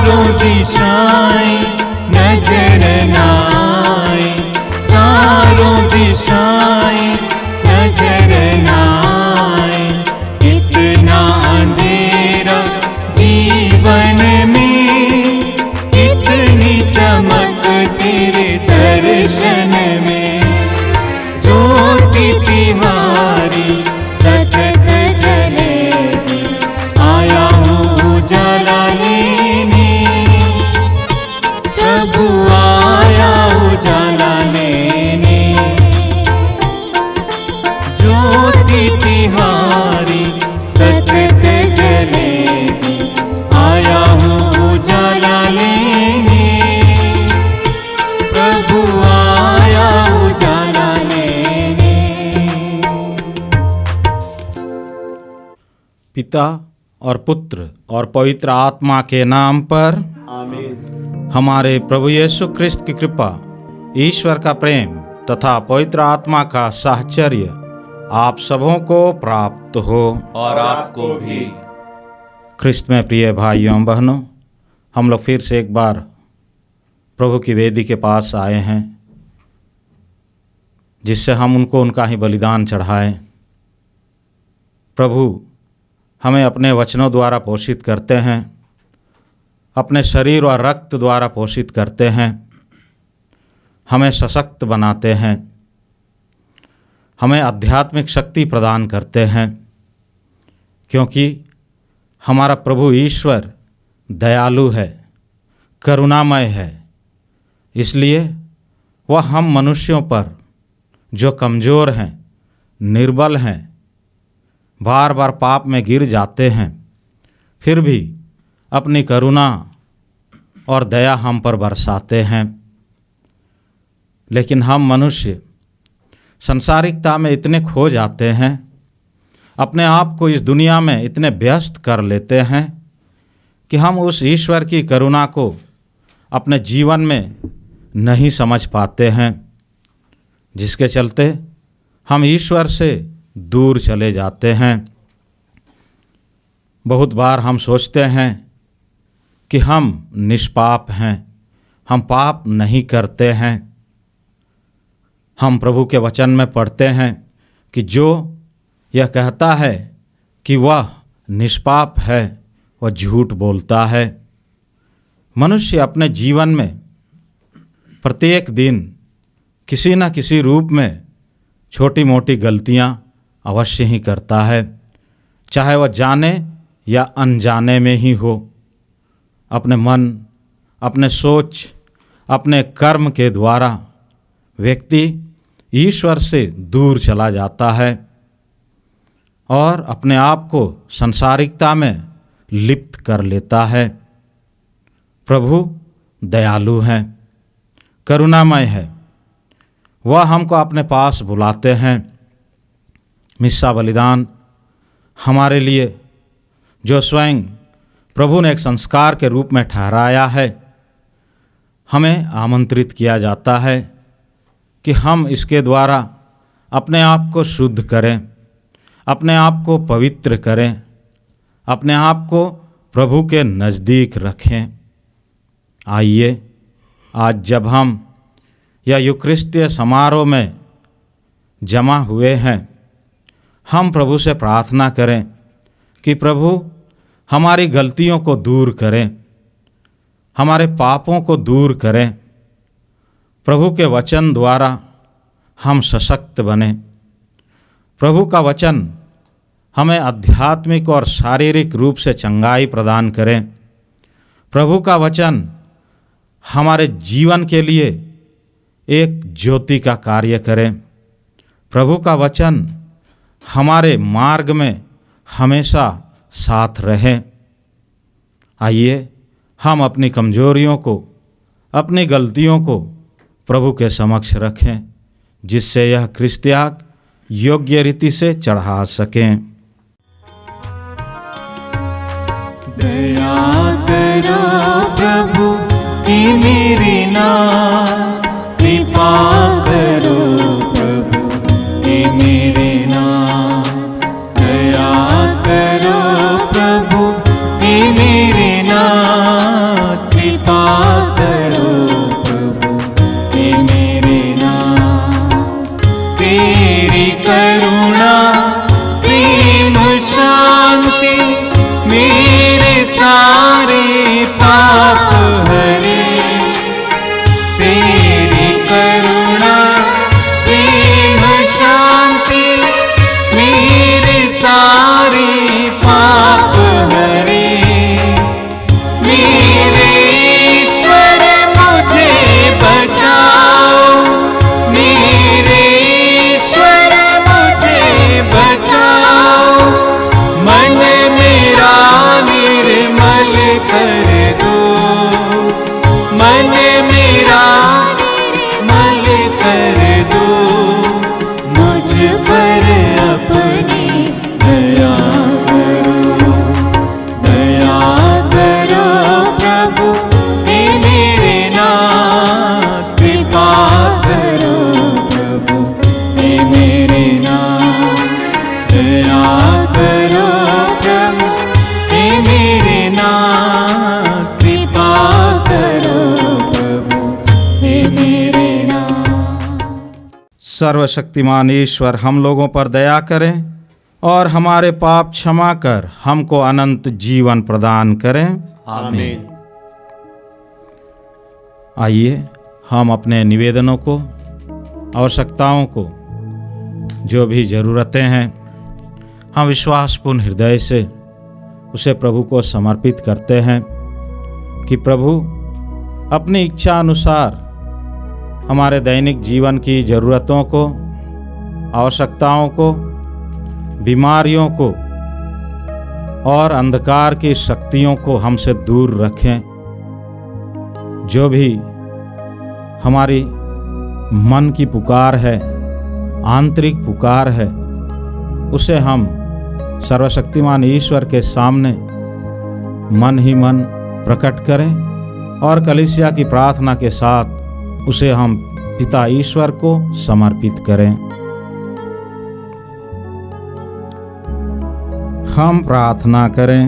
चारों दिशाएं नजर न आए, चारों दिशाएं नजर न आए। कितना अंधेरा जीवन में, कितनी चमक तेरे दर्शन में। ज्योति तुम्हारी सतत जलेगी, आया हूँ उजाला लेने। प्रभु आया उजाला लेने। ज्योति तुम्हारी सतत जलेगी, आया हूँ उजाला लेने। प्रभु आया उजाला लेने। पिता और पुत्र और पवित्र आत्मा के नाम पर आमीन। हमारे प्रभु यीशु ख्रिस्त की कृपा, ईश्वर का प्रेम तथा पवित्र आत्मा का साहचर्य आप सबों को प्राप्त हो। और आपको भी। ख्रिस्त में प्रिय भाइयों बहनों, हम लोग फिर से एक बार प्रभु की वेदी के पास आए हैं, जिससे हम उनको उनका ही बलिदान चढ़ाएं। प्रभु हमें अपने वचनों द्वारा पोषित करते हैं, अपने शरीर और रक्त द्वारा पोषित करते हैं, हमें सशक्त बनाते हैं, हमें आध्यात्मिक शक्ति प्रदान करते हैं, क्योंकि हमारा प्रभु ईश्वर दयालु है, करुणामय है। इसलिए वह हम मनुष्यों पर जो कमज़ोर हैं, निर्बल हैं, बार बार पाप में गिर जाते हैं, फिर भी अपनी करुणा और दया हम पर बरसाते हैं। लेकिन हम मनुष्य संसारिकता में इतने खो जाते हैं, अपने आप को इस दुनिया में इतने व्यस्त कर लेते हैं कि हम उस ईश्वर की करुणा को अपने जीवन में नहीं समझ पाते हैं, जिसके चलते हम ईश्वर से दूर चले जाते हैं। बहुत बार हम सोचते हैं कि हम निष्पाप हैं, हम पाप नहीं करते हैं। हम प्रभु के वचन में पढ़ते हैं कि जो यह कहता है कि वह निष्पाप है, वह झूठ बोलता है। मनुष्य अपने जीवन में प्रत्येक दिन किसी न किसी रूप में छोटी मोटी गलतियां अवश्य ही करता है, चाहे वह जाने या अनजाने में ही हो। अपने मन, अपने सोच, अपने कर्म के द्वारा व्यक्ति ईश्वर से दूर चला जाता है और अपने आप को संसारिकता में लिप्त कर लेता है। प्रभु दयालु हैं, करुणामय है। वह हमको अपने पास बुलाते हैं। मिस्सा बलिदान हमारे लिए जो स्वयं प्रभु ने एक संस्कार के रूप में ठहराया है, हमें आमंत्रित किया जाता है कि हम इसके द्वारा अपने आप को शुद्ध करें, अपने आप को पवित्र करें, अपने आप को प्रभु के नज़दीक रखें। आइए आज जब हम या यूकरिस्तीय समारोह में जमा हुए हैं, हम प्रभु से प्रार्थना करें कि प्रभु हमारी गलतियों को दूर करें, हमारे पापों को दूर करें। प्रभु के वचन द्वारा हम सशक्त बने। प्रभु का वचन हमें आध्यात्मिक और शारीरिक रूप से चंगाई प्रदान करें। प्रभु का वचन हमारे जीवन के लिए एक ज्योति का कार्य करें। प्रभु का वचन हमारे मार्ग में हमेशा साथ रहे। आइए हम अपनी कमजोरियों को, अपनी गलतियों को प्रभु के समक्ष रखें, जिससे यह ख्रिस्त त्याग योग्य रीति से चढ़ा सकें। दया करो प्रभु कि मेरे नाम, कृपा करो प्रभु कि मेरे नाम, दया करो प्रभु कि मेरे नाम, सर्वशक्तिमान ईश्वर हम लोगों पर दया करें और हमारे पाप क्षमा कर हमको अनंत जीवन प्रदान करें। आमीन। आइए हम अपने निवेदनों को, आवश्यकताओं को, जो भी ज़रूरतें हैं, हम विश्वासपूर्ण हृदय से उसे प्रभु को समर्पित करते हैं कि प्रभु अपनी इच्छा अनुसार हमारे दैनिक जीवन की ज़रूरतों को, आवश्यकताओं को, बीमारियों को और अंधकार की शक्तियों को हमसे दूर रखें। जो भी हमारी मन की पुकार है, आंतरिक पुकार है, उसे हम सर्वशक्तिमान ईश्वर के सामने मन ही मन प्रकट करें और कलीसिया की प्रार्थना के साथ उसे हम पिता ईश्वर को समर्पित करें। हम प्रार्थना करें।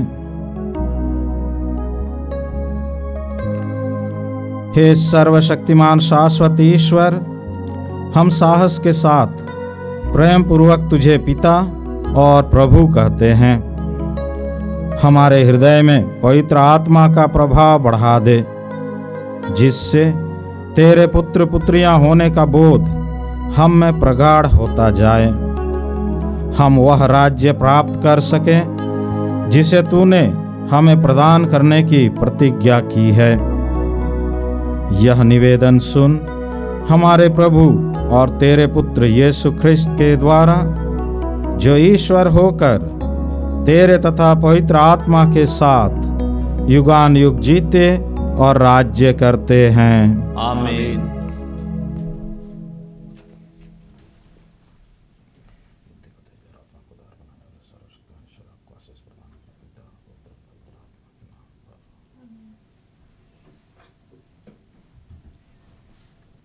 हे सर्वशक्तिमान शाश्वत ईश्वर, हम साहस के साथ प्रेम पूर्वक तुझे पिता और प्रभु कहते हैं। हमारे हृदय में पवित्र आत्मा का प्रभाव बढ़ा दे, जिससे तेरे पुत्र पुत्रियां होने का बोध हम में प्रगाढ़ होता जाए। हम वह राज्य प्राप्त कर सकें जिसे तूने हमें प्रदान करने की प्रतिज्ञा की है। यह निवेदन सुन हमारे प्रभु और तेरे पुत्र यीशु ख्रिस्त के द्वारा, जो ईश्वर होकर तेरे तथा पवित्र आत्मा के साथ युगान युग जीते और राज्य करते हैं। आमीन।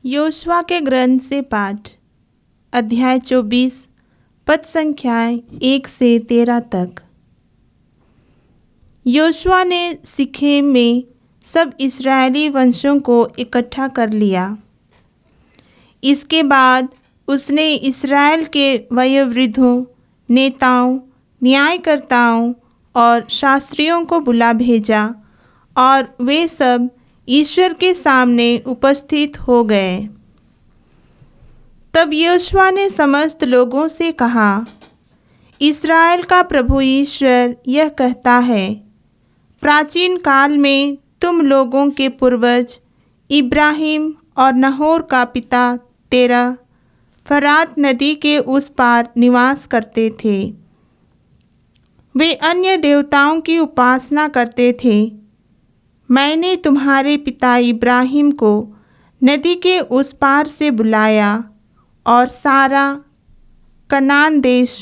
योशुआ के ग्रंथ से पाठ, अध्याय 24, पद संख्याएं 1 से 13 तक। योशुआ ने सिखेम में सब इस्राएली वंशों को इकट्ठा कर लिया। इसके बाद उसने इस्राएल के वयोवृद्धों, नेताओं, न्यायकर्ताओं और शास्त्रियों को बुला भेजा और वे सब ईश्वर के सामने उपस्थित हो गए। तब योशुआ ने समस्त लोगों से कहा, इस्राएल का प्रभु ईश्वर यह कहता है, प्राचीन काल में तुम लोगों के पूर्वज इब्राहिम और नहोर का पिता तेरह फरात नदी के उस पार निवास करते थे। वे अन्य देवताओं की उपासना करते थे। मैंने तुम्हारे पिता इब्राहिम को नदी के उस पार से बुलाया और सारा कनान देश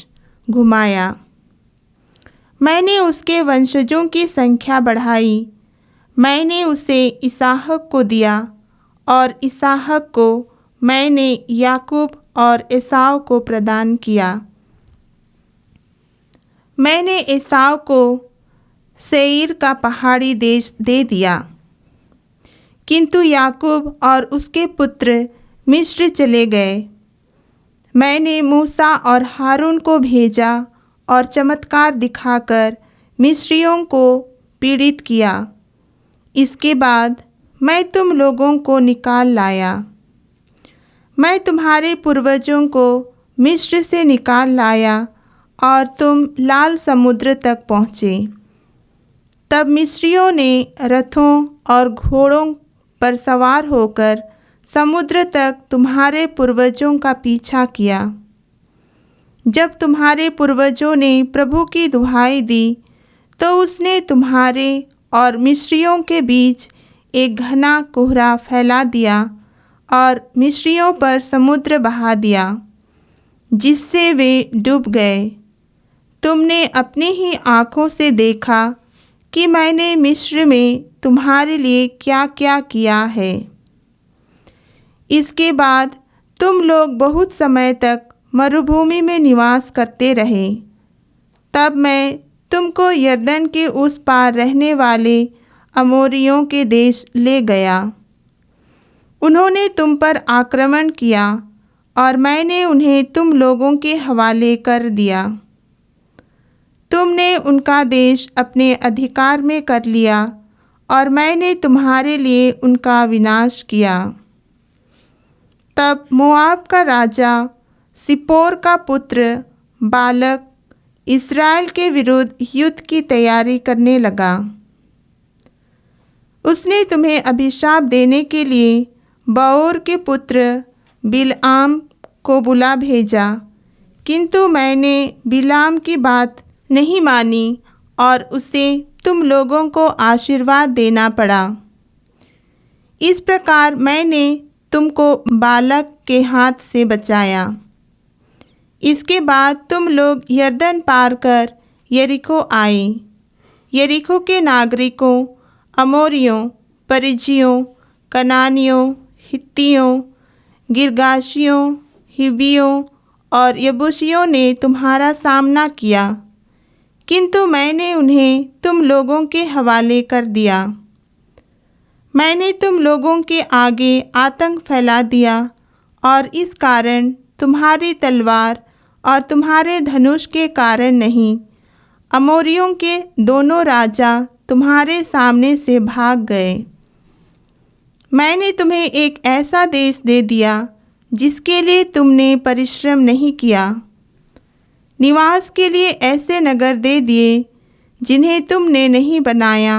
घुमाया। मैंने उसके वंशजों की संख्या बढ़ाई। मैंने उसे इसहाक को दिया और इसहाक को मैंने याकूब और एसाव को प्रदान किया। मैंने एसाव को सेईर का पहाड़ी देश दे दिया, किंतु याकूब और उसके पुत्र मिस्र चले गए। मैंने मूसा और हारून को भेजा और चमत्कार दिखाकर मिस्रियों को पीड़ित किया। इसके बाद मैं तुम लोगों को निकाल लाया। मैं तुम्हारे पूर्वजों को मिस्र से निकाल लाया और तुम लाल समुद्र तक पहुँचे। तब मिस्रियों ने रथों और घोड़ों पर सवार होकर समुद्र तक तुम्हारे पूर्वजों का पीछा किया। जब तुम्हारे पूर्वजों ने प्रभु की दुहाई दी, तो उसने तुम्हारे और मिस्रियों के बीच एक घना कोहरा फैला दिया और मिस्रियों पर समुद्र बहा दिया, जिससे वे डूब गए। तुमने अपनी ही आँखों से देखा कि मैंने मिस्र में तुम्हारे लिए क्या क्या किया है। इसके बाद तुम लोग बहुत समय तक मरुभूमि में निवास करते रहे। तब मैं तुमको यरदन के उस पार रहने वाले अमोरियों के देश ले गया। उन्होंने तुम पर आक्रमण किया और मैंने उन्हें तुम लोगों के हवाले कर दिया। तुमने उनका देश अपने अधिकार में कर लिया और मैंने तुम्हारे लिए उनका विनाश किया। तब मोआब का राजा सिप्पोर का पुत्र बालक इस्राएल के विरुद्ध युद्ध की तैयारी करने लगा। उसने तुम्हें अभिशाप देने के लिए बओर के पुत्र बिलआम को बुला भेजा, किंतु मैंने बिलाम की बात नहीं मानी और उसे तुम लोगों को आशीर्वाद देना पड़ा। इस प्रकार मैंने तुमको बालक के हाथ से बचाया। इसके बाद तुम लोग यरदन पार कर यरीको आए। यरीको के नागरिकों, अमोरियों, परिज्जियों, कनानियों, हित्तियों, गिरगाशियों, हिब्बियों और यबूसियों ने तुम्हारा सामना किया, किंतु मैंने उन्हें तुम लोगों के हवाले कर दिया। मैंने तुम लोगों के आगे आतंक फैला दिया और इस कारण तुम्हारी तलवार और तुम्हारे धनुष के कारण नहीं, अमोरियों के दोनों राजा तुम्हारे सामने से भाग गए। मैंने तुम्हें एक ऐसा देश दे दिया जिसके लिए तुमने परिश्रम नहीं किया, निवास के लिए ऐसे नगर दे दिए जिन्हें तुमने नहीं बनाया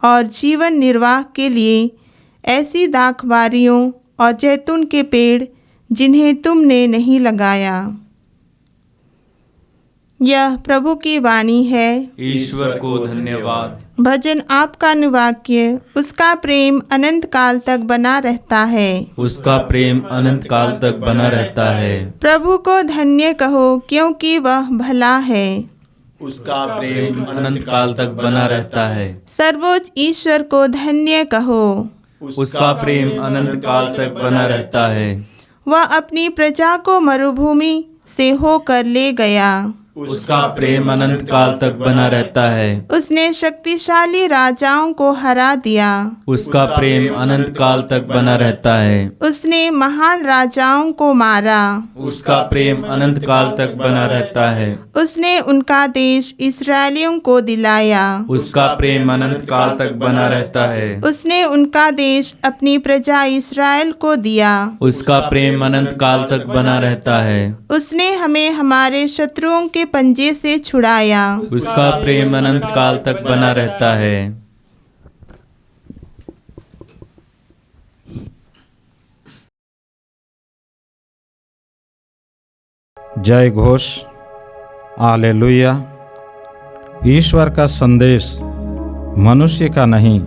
और जीवन निर्वाह के लिए ऐसी दाखबारियों और जैतून के पेड़ जिन्हें तुमने नहीं लगाया। यह प्रभु की वाणी है। ईश्वर को धन्यवाद। भजन आपका अनुवाक्य, उसका प्रेम अनंत काल तक बना रहता है। उसका प्रेम अनंत काल तक बना रहता है। प्रभु को धन्य कहो क्योंकि वह भला है। उसका प्रेम अनंत काल तक बना रहता है। सर्वोच्च ईश्वर को धन्य कहो। उसका प्रेम अनंत काल तक बना रहता है। वह अपनी प्रजा को मरुभूमि से होकर ले गया। उसका प्रेम अनंत काल तक बना रहता है। उसने शक्तिशाली राजाओं को हरा दिया। उसका प्रेम अनंत काल तक बना रहता है। उसने महान राजाओं को मारा। उसका प्रेम अनंत काल तक बना रहता है। उसने उनका देश इस्राएलियों को दिलाया। उसका प्रेम अनंत काल तक बना रहता है। उसने उनका देश अपनी प्रजा इस्राएल को दिया। उसका प्रेम अनंत काल तक बना रहता है। उसने हमें हमारे शत्रुओं के पंजे से छुड़ाया। उसका प्रेम अनंत काल तक बना रहता है। जय घोष, हालेलुया। ईश्वर का संदेश मनुष्य का नहीं,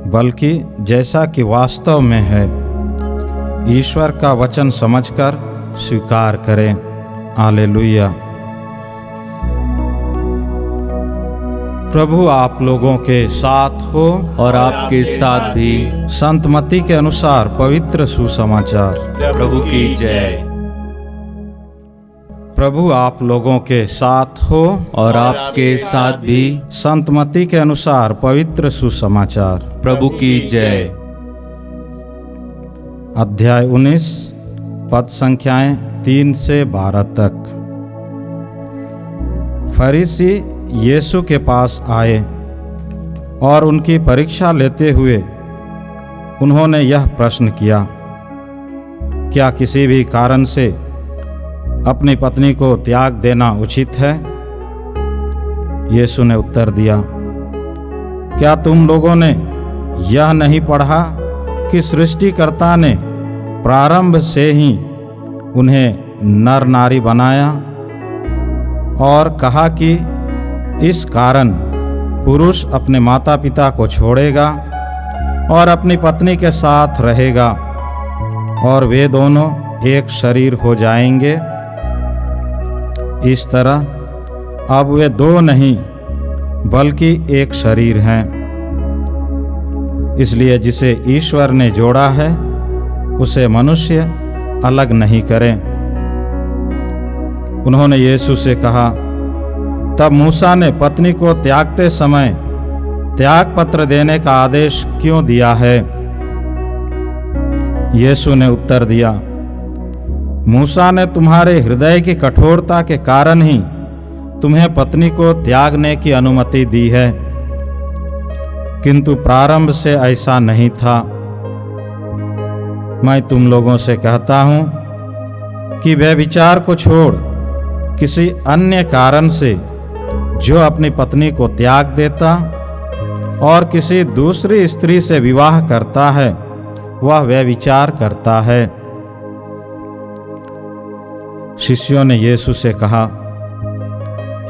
बल्कि जैसा कि वास्तव में है, ईश्वर का वचन समझकर स्वीकार करें। हालेलुया। प्रभु आप लोगों के साथ हो और आपके साथ भी। संत मत्ती के अनुसार पवित्र सुसमाचार। प्रभु की जय। प्रभु आप लोगों के साथ हो और आपके साथ भी। संत मत्ती के अनुसार पवित्र सुसमाचार। प्रभु की जय। अध्याय 19 पद संख्याएं 3 से 12 तक। फरीसी यीशु के पास आए और उनकी परीक्षा लेते हुए उन्होंने यह प्रश्न किया, क्या किसी भी कारण से अपनी पत्नी को त्याग देना उचित है? यीशु ने उत्तर दिया, क्या तुम लोगों ने यह नहीं पढ़ा कि सृष्टिकर्ता ने प्रारंभ से ही उन्हें नर नारी बनाया और कहा कि इस कारण पुरुष अपने माता पिता को छोड़ेगा और अपनी पत्नी के साथ रहेगा और वे दोनों एक शरीर हो जाएंगे। इस तरह अब वे दो नहीं बल्कि एक शरीर हैं। इसलिए जिसे ईश्वर ने जोड़ा है उसे मनुष्य अलग नहीं करें। उन्होंने यीशु से कहा, तब मूसा ने पत्नी को त्यागते समय त्याग पत्र देने का आदेश क्यों दिया है? यीशु ने उत्तर दिया, मूसा ने तुम्हारे हृदय की कठोरता के कारण ही तुम्हें पत्नी को त्यागने की अनुमति दी है, किंतु प्रारंभ से ऐसा नहीं था। मैं तुम लोगों से कहता हूं कि व्यभिचार को छोड़ किसी अन्य कारण से जो अपनी पत्नी को त्याग देता और किसी दूसरी स्त्री से विवाह करता है, वह व्यभिचार करता है। शिष्यों ने यीशु से कहा,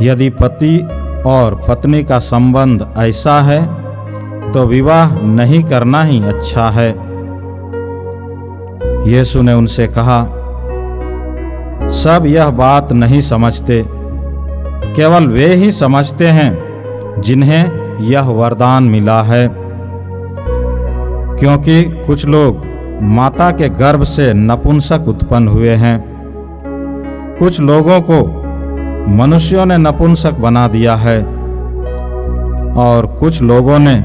यदि पति और पत्नी का संबंध ऐसा है तो विवाह नहीं करना ही अच्छा है। यीशु ने उनसे कहा, सब यह बात नहीं समझते, केवल वे ही समझते हैं जिन्हें यह वरदान मिला है। क्योंकि कुछ लोग माता के गर्भ से नपुंसक उत्पन्न हुए हैं, कुछ लोगों को मनुष्यों ने नपुंसक बना दिया है और कुछ लोगों ने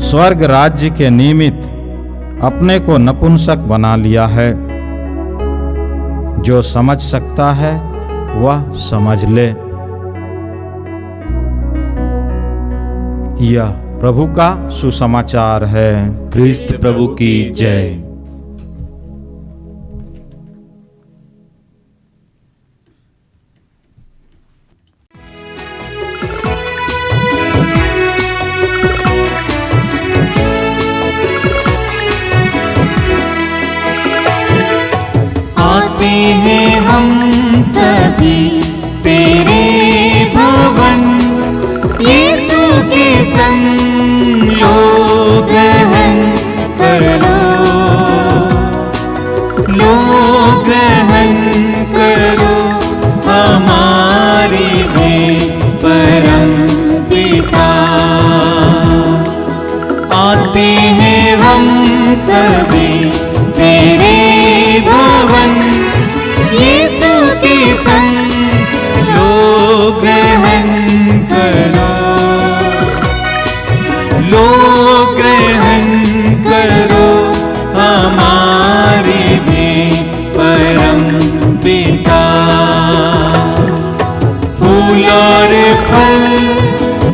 स्वर्ग राज्य के निमित्त अपने को नपुंसक बना लिया है। जो समझ सकता है वह समझ ले। यह प्रभु का सुसमाचार है। क्रिस्त प्रभु की जय। आते हैं हम सभी तेरे भवन, यीशु के संग लो ग्रहण कर लो ग्रहण करो हमारे भी परम पिता। आते हैं हम सभी तेरे भवन, यीशु के संग लो ग्रहण करो, लो ग्रहण करो हमारे भी परम पिता। फूल और फल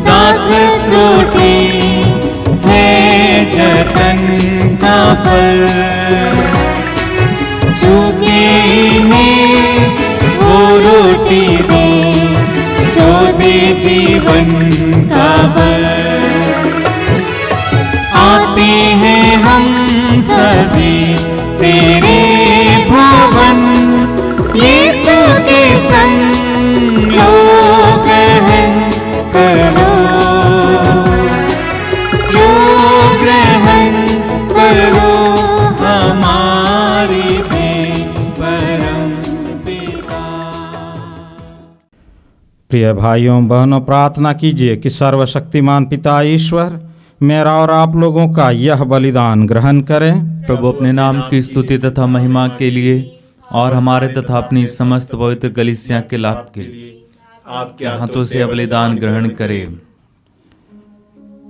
दाखरस रोटी है जतन का फल, चूके इन्हें वो रोटी दी जो दे जीवन का बल। आते हैं हम सभी तेरे भवन, यीशु के संग लो ग्रहण करो, लो ग्रहण करो हमारे भी परम पिता। प्रिय भाइयों बहनों, प्रार्थना कीजिए कि सर्वशक्तिमान पिता ईश्वर मेरा और आप लोगों का यह बलिदान ग्रहण करें। प्रभु अपने नाम की स्तुति तथा महिमा के लिए और हमारे तथा अपनी समस्त पवित्र कलीसिया के लाभ के लिए आपके हाथों से बलिदान ग्रहण करे।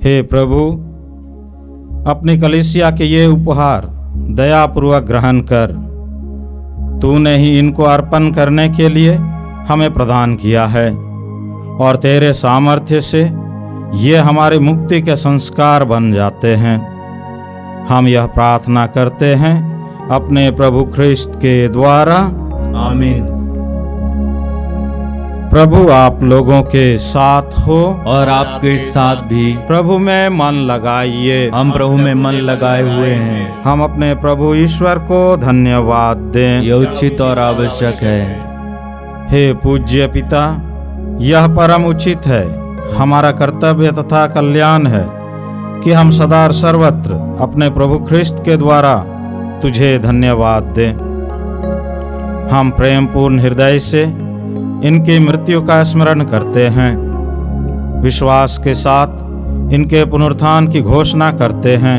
हे प्रभु, अपनी कलीसिया के ये उपहार दयापूर्वक ग्रहण कर। तूने ही इनको अर्पण करने के लिए हमें प्रदान किया है और तेरे सामर्थ्य से ये हमारी मुक्ति के संस्कार बन जाते हैं। हम यह प्रार्थना करते हैं अपने प्रभु ख्रिस्त के द्वारा, आमीन। प्रभु आप लोगों के साथ हो और आपके साथ भी। प्रभु में मन लगाइए। हम प्रभु में मन लगाए हुए हैं। हम अपने प्रभु ईश्वर को धन्यवाद दें। यह उचित और आवश्यक है। हे पूज्य पिता, यह परम उचित है, हमारा कर्तव्य तथा कल्याण है कि हम सदा और सर्वत्र अपने प्रभु ख्रिस्त के द्वारा तुझे धन्यवाद दें। हम प्रेम पूर्ण हृदय से इनकी मृत्यु का स्मरण करते हैं, विश्वास के साथ इनके पुनरुत्थान की घोषणा करते हैं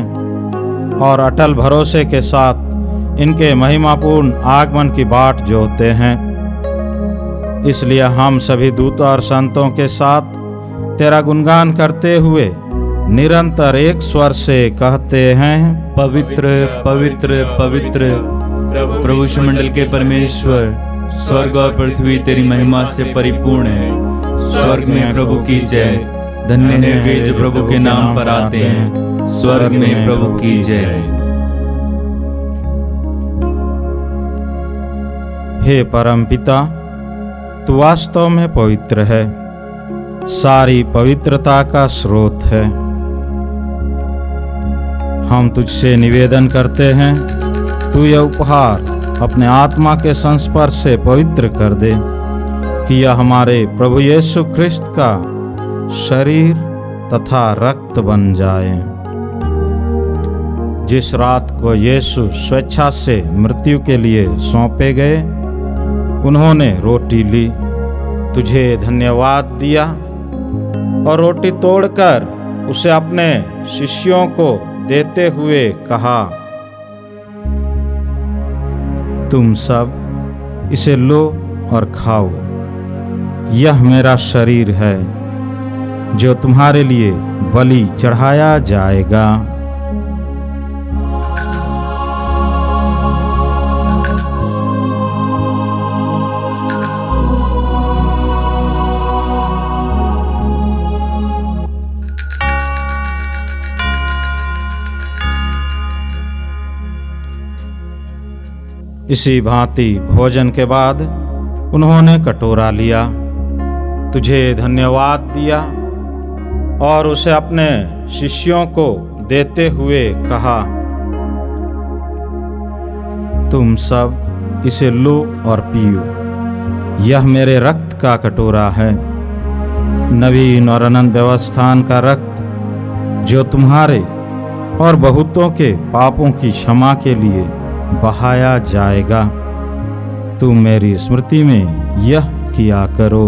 और अटल भरोसे के साथ इनके महिमापूर्ण आगमन की बाट जोहते हैं। इसलिए हम सभी दूत और संतों के साथ तेरा गुणगान करते हुए निरंतर एक स्वर से कहते हैं, पवित्र पवित्र पवित्र प्रभु मंडल के परमेश्वर, स्वर्ग और पृथ्वी तेरी महिमा से परिपूर्ण है। स्वर्ग में प्रभु की जय। धन्य है वे जो प्रभु के नाम पर आते हैं। स्वर्ग में प्रभु की जय। हे परमपिता, तू वास्तव में पवित्र है, सारी पवित्रता का स्रोत है। हम तुझसे निवेदन करते हैं, तू यह उपहार अपने आत्मा के संस्पर्श से पवित्र कर दे कि यह हमारे प्रभु यीशु ख्रिस्त का शरीर तथा रक्त बन जाए। जिस रात को यीशु स्वेच्छा से मृत्यु के लिए सौंपे गए, उन्होंने रोटी ली, तुझे धन्यवाद दिया और रोटी तोड़कर उसे अपने शिष्यों को देते हुए कहा, तुम सब इसे लो और खाओ। यह मेरा शरीर है जो तुम्हारे लिए बलि चढ़ाया जाएगा। इसी भांति भोजन के बाद उन्होंने कटोरा लिया, तुझे धन्यवाद दिया और उसे अपने शिष्यों को देते हुए कहा, तुम सब इसे लो और पियो। यह मेरे रक्त का कटोरा है, नवीन और अनंत व्यवस्थान का रक्त, जो तुम्हारे और बहुतों के पापों की क्षमा के लिए बहाया जाएगा। तुम मेरी स्मृति में यह किया करो।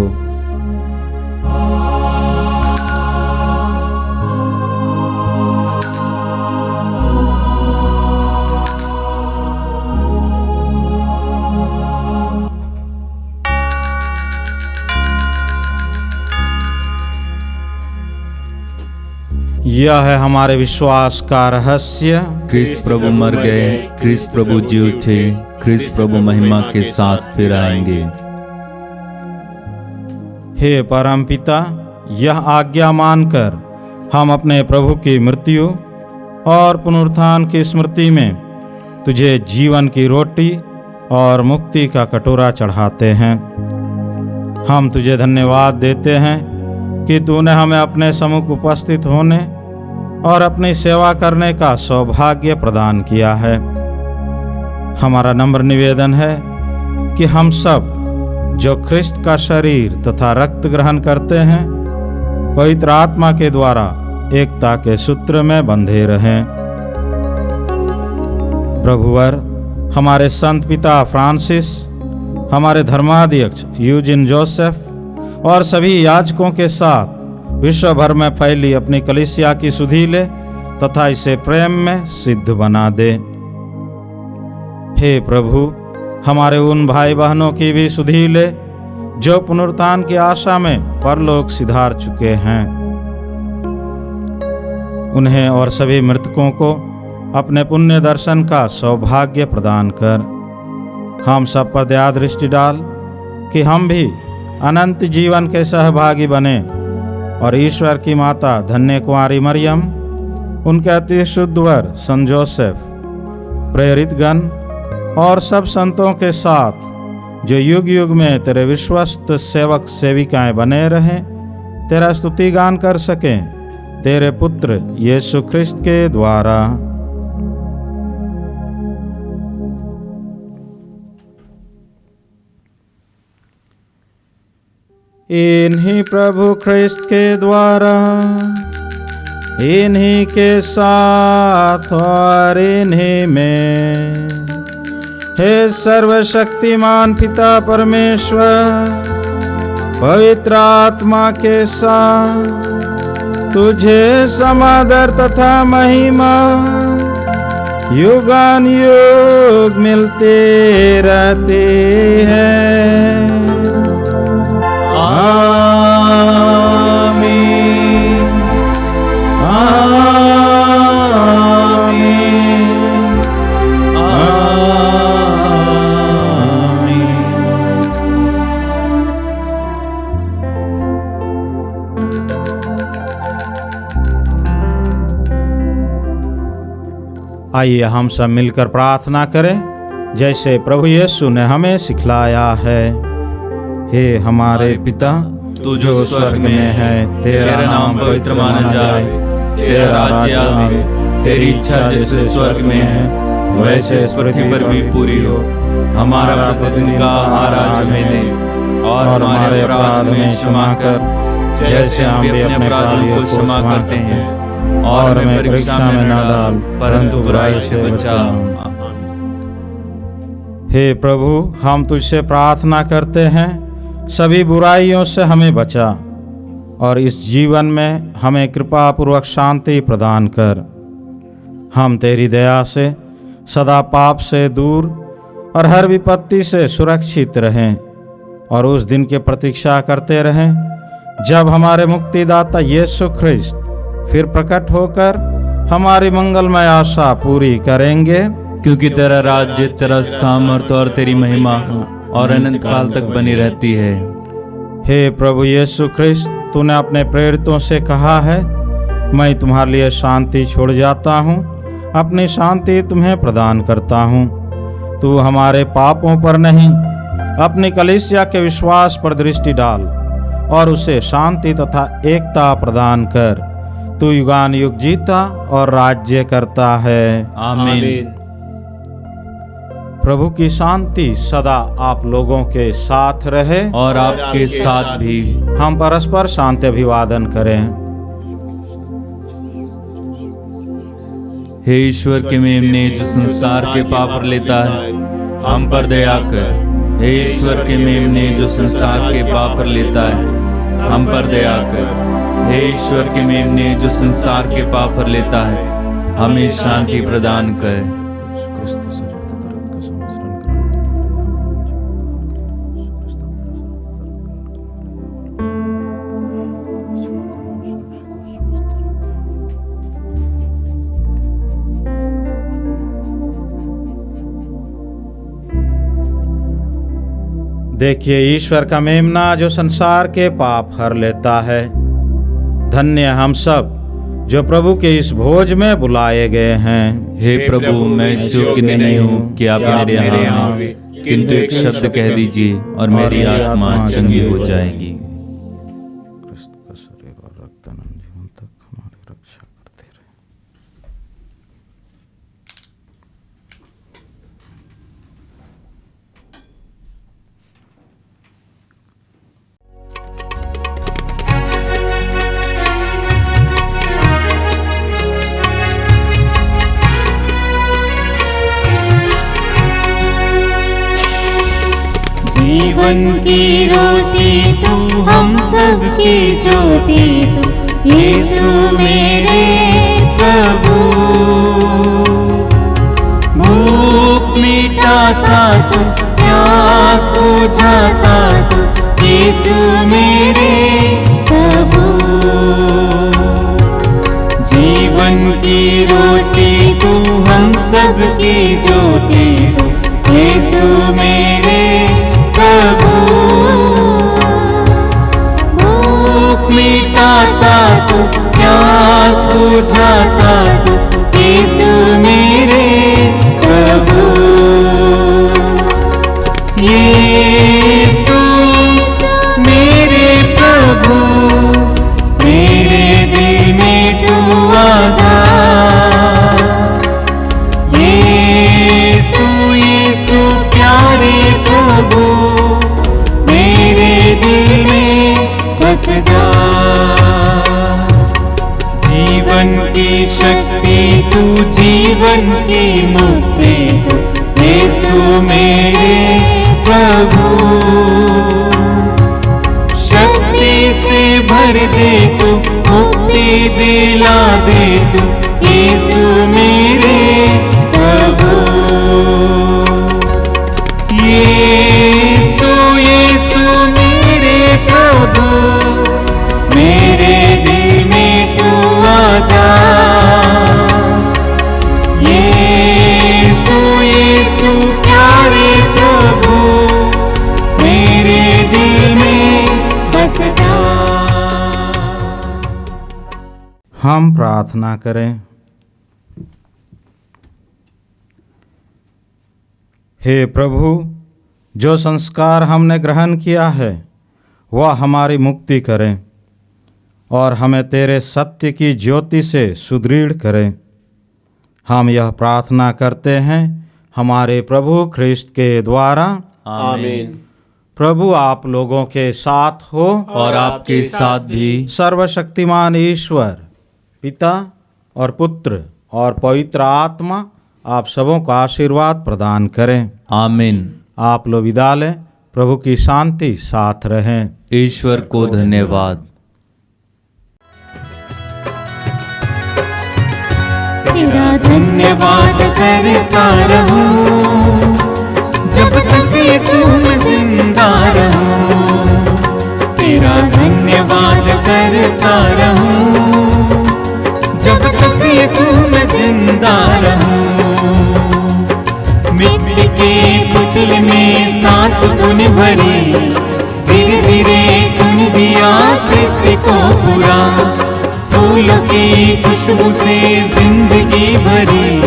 यह है हमारे विश्वास का रहस्य। क्रिस्त प्रभु मर गए, क्रिस्त प्रभु जी उठे, क्रिस्त प्रभु महिमा के साथ फिर आएंगे। हे परमपिता, यह आज्ञा मानकर हम अपने प्रभु की मृत्यु और पुनरुत्थान की स्मृति में तुझे जीवन की रोटी और मुक्ति का कटोरा चढ़ाते हैं। हम तुझे धन्यवाद देते हैं कि तूने हमें अपने सम्मुख उपस्थित होने और अपनी सेवा करने का सौभाग्य प्रदान किया है। हमारा नम्र निवेदन है कि हम सब जो ख्रिस्त का शरीर तथा रक्त ग्रहण करते हैं, पवित्र आत्मा के द्वारा एकता के सूत्र में बंधे रहें। प्रभुवर, हमारे संत पिता फ्रांसिस, हमारे धर्माध्यक्ष यूजिन जोसेफ और सभी याजकों के साथ विश्व भर में फैली अपनी कलीसिया की सुधि ले तथा इसे प्रेम में सिद्ध बना दे। हे प्रभु, हमारे उन भाई बहनों की भी सुधि ले जो पुनरुत्थान की आशा में परलोक सिधार चुके हैं। उन्हें और सभी मृतकों को अपने पुण्य दर्शन का सौभाग्य प्रदान कर। हम सब पर दया दृष्टि डाल कि हम भी अनंत जीवन के सहभागी बने और ईश्वर की माता धन्य कुंवारी मरियम, उनके अति शुद्ध वर संत जोसेफ, प्रेरित गण और सब संतों के साथ जो युग युग में तेरे विश्वस्त सेवक सेविकाएं बने रहें, तेरा स्तुति गान कर सकें तेरे पुत्र यीशु ख्रिस्त के द्वारा। इन्हीं प्रभु ख्रिस्त के द्वारा, इन्हीं के साथ और इन्हीं में, हे सर्वशक्तिमान पिता परमेश्वर, पवित्र आत्मा के साथ तुझे समादर तथा महिमा युगान युग मिलते रहते हैं। आमीन, आमीन, आमीन। आइए हम सब मिलकर प्रार्थना करें जैसे प्रभु यीशु ने हमें सिखलाया है। हे हमारे पिता, तू जो स्वर्ग में है, तेरा नाम पवित्र माना जाए, तेरा राज्य आवे, तेरी इच्छा जैसे स्वर्ग में है वैसे इस पृथ्वी पर भी पूरी हो। हमारा प्रतिदिन का आहार आज हमें दे, और हमारे अपराध में क्षमा कर जैसे हम भी अपने अपराधियों को क्षमा करते हैं, और हमें परीक्षा में न डाल परंतु बुराई से बचा। हे प्रभु, हम तुझसे प्रार्थना करते हैं सभी बुराइयों से हमें बचा और इस जीवन में हमें कृपा पूर्वक शांति प्रदान कर। हम तेरी दया से सदा पाप से दूर और हर विपत्ति से सुरक्षित रहें और उस दिन की प्रतीक्षा करते रहें जब हमारे मुक्तिदाता यीशु ख्रिस्त फिर प्रकट होकर हमारी मंगलमय आशा पूरी करेंगे। क्योंकि तेरा राज्य, तेरा सामर्थ और तेरी महिमा और अनंत काल तक बनी रहती है। हे प्रभु यीशु ख्रिस्त, तूने अपने प्रेरितों से कहा है, मैं तुम्हारे लिए शांति छोड़ जाता हूँ, अपनी शांति तुम्हें प्रदान करता हूँ। तू हमारे पापों पर नहीं, अपनी कलीसिया के विश्वास पर दृष्टि डाल और उसे शांति तथा एकता प्रदान कर। तू युगान युग जीता और राज्य करता है। आमीन। प्रभु की शांति सदा आप लोगों के साथ रहे और आपके साथ भी। हम परस्पर शांति अभिवादन करें। हे ईश्वर के मेमने जो संसार के पाप पर लेता है, हम पर दया कर। हे ईश्वर के मेमने जो संसार के पाप पर लेता है, हम पर दया कर। हे ईश्वर के मेमने जो संसार के पाप पर लेता है, हमें शांति प्रदान कर। देखिए ईश्वर का मेमना जो संसार के पाप हर लेता है। धन्य हम सब जो प्रभु के इस भोज में बुलाए गए हैं। हे प्रभु, मैं इस योग्य नहीं हूँ कि आप मेरे यहाँ आएं, किंतु एक शब्द कह दीजिए और मेरी आत्मा चंगी हो जाएगी। क्रिस्त का शरीर और रक्त अनंत जीवन तक हमारी रक्षा करते रहे। जीवन की रोटी तू, हम सबकी ज्योति तू, यीशु मेरे प्रभु। भूख मिटाता तू, प्यास बुझाता तू, यीशु मेरे प्रभु। जीवन की रोटी तू, हम सबकी ज्योति तू, यीशु मेरे प्रभु। भूख मिटाता तू, प्यास बुझाता तू, यीशु मेरे प्रभु। यीशु मेरे प्रभु, मेरे दिल में तू आ जा। यीशु यीशु प्यारे प्रभु, मेरे दिल में बस जा। जीवन की शक्ति तू, जीवन की मुक्ति तू, यीशु मेरे प्रभु। शक्ति से भर दे तू, मुक्ति दिला दे तू, यीशु मेरे प्रभु। यीशु यीशु मेरे प्रभु, मेरे दिल में तू आ जा। यीशु यीशु प्यारे प्रभु, मेरे दिल में बस जा। हम प्रार्थना करें। हे प्रभु, जो संस्कार हमने ग्रहण किया है वह हमारी मुक्ति करें और हमें तेरे सत्य की ज्योति से सुदृढ़ करें। हम यह प्रार्थना करते हैं हमारे प्रभु ख्रिस्त के द्वारा। आमीन। प्रभु आप लोगों के साथ हो और आपके साथ भी। सर्वशक्तिमान ईश्वर पिता और पुत्र और पवित्र आत्मा आप सबों को आशीर्वाद प्रदान करें। आमीन। आप लोग विदा लें। प्रभु की शांति साथ रहें। ईश्वर को धन्यवाद। तेरा धन्यवाद करता रहूं जब तक यीशु मैं जिंदा रहूं। तेरा धन्यवाद करता रहूं जब तक यीशु मैं जिंदा रहूं। मिट्टी के पुतले में सांस तूने भरी, धीरे धीरे तूने दिया सृष्टि को पूरा। फूलों की खुशबू से जिंदगी भरी,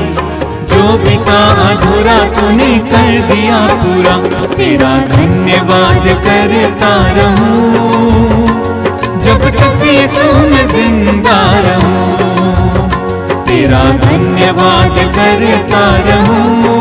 जो भी था अधूरा तूने कर दिया पूरा। तेरा धन्यवाद करता रहूं जब तक यीशु मैं जिंदा रहूं। तेरा धन्यवाद करता रहूं